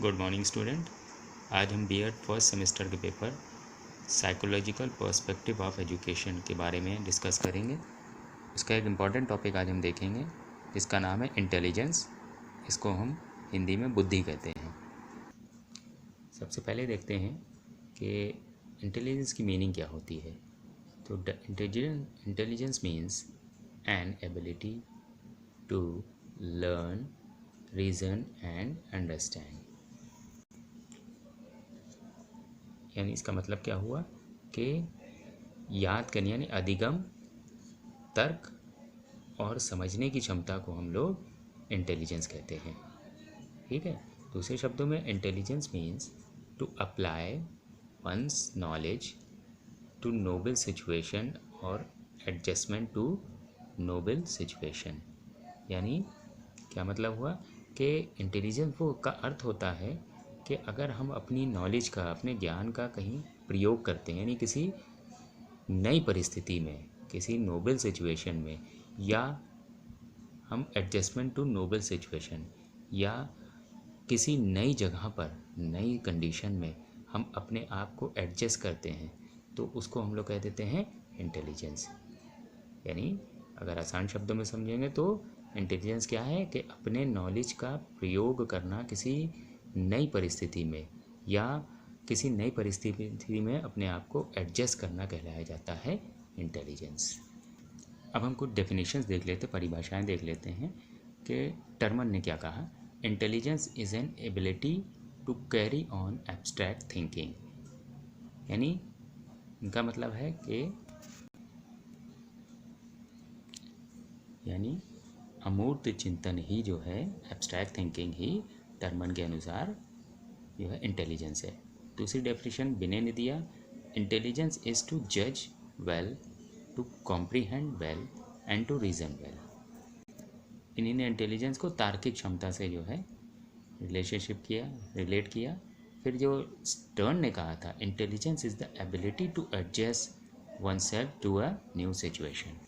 Good morning student. आज हम BEd first semester के paper psychological perspective of education के बारे में डिस्कस करेंगे। उसका एक इम्पॉर्टेंट टॉपिक आज हम देखेंगे जिसका नाम है इंटेलिजेंस। इसको हम हिंदी में बुद्धि कहते हैं। सबसे पहले देखते हैं कि इंटेलिजेंस की मीनिंग क्या होती है। तो intelligence means an ability to learn, reason and understand. यानी इसका मतलब क्या हुआ कि याद करने यानी अधिगम, तर्क और समझने की क्षमता को हम लोग इंटेलिजेंस कहते हैं। ठीक है। दूसरे शब्दों में intelligence means to apply once knowledge to noble situation और एडजस्टमेंट टू नोबल सिचुएशन। यानी क्या मतलब हुआ कि इंटेलिजेंस वो का अर्थ होता है कि अगर हम अपनी नॉलेज का, अपने ज्ञान का कहीं प्रयोग करते हैं, यानी किसी नई परिस्थिति में, किसी नोबल सिचुएशन में, या हम एडजस्टमेंट टू नोबल सिचुएशन या किसी नई जगह पर, नई कंडीशन में हम अपने आप को एडजस्ट करते हैं, तो उसको हम लोग कह देते हैं इंटेलिजेंस। यानी अगर आसान शब्दों में समझेंगे तो इंटेलिजेंस क्या है कि अपने नॉलेज का प्रयोग करना किसी नई परिस्थिति में या किसी नई परिस्थिति में अपने आप को एडजस्ट करना कहलाया जाता है इंटेलिजेंस। अब हम कुछ डेफिनेशंस देख लेते, परिभाषाएं देख लेते हैं कि टर्मन ने क्या कहा। Intelligence is an ability to carry on abstract thinking. यानी इनका मतलब है कि यानी अमूर्त चिंतन ही जो है, एब्स्ट्रैक्ट थिंकिंग ही टर्मन के अनुसार जो है इंटेलिजेंस है। दूसरी डेफिनेशन विनय ने दिया, इंटेलिजेंस इज़ टू जज well, to comprehend well and to reason well. इन्हीं ने इंटेलिजेंस को तार्किक क्षमता से जो है रिलेट किया। फिर जो स्टर्न ने कहा था, intelligence is the ability to adjust one self to a new situation.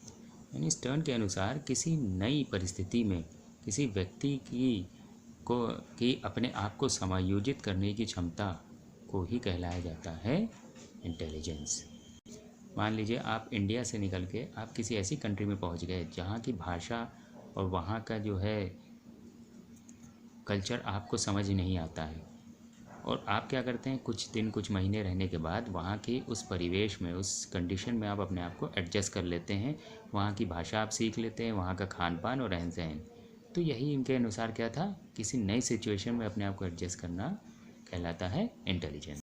यानी स्टर्न के अनुसार किसी नई परिस्थिति में किसी व्यक्ति की अपने आप को समायोजित करने की क्षमता को ही कहलाया जाता है इंटेलिजेंस। मान लीजिए आप इंडिया से निकल के आप किसी ऐसी कंट्री में पहुंच गए जहां की भाषा और वहां का जो है कल्चर आपको समझ नहीं आता है, और आप क्या करते हैं, कुछ दिन कुछ महीने रहने के बाद वहाँ के उस परिवेश में, उस कंडीशन में आप अपने आप को एडजस्ट कर लेते हैं, वहाँ की भाषा आप सीख लेते हैं, वहाँ का खान पान और रहन सहन। तो यही इनके अनुसार क्या था, किसी नई सिचुएशन में अपने आप को एडजस्ट करना कहलाता है इंटेलिजेंस।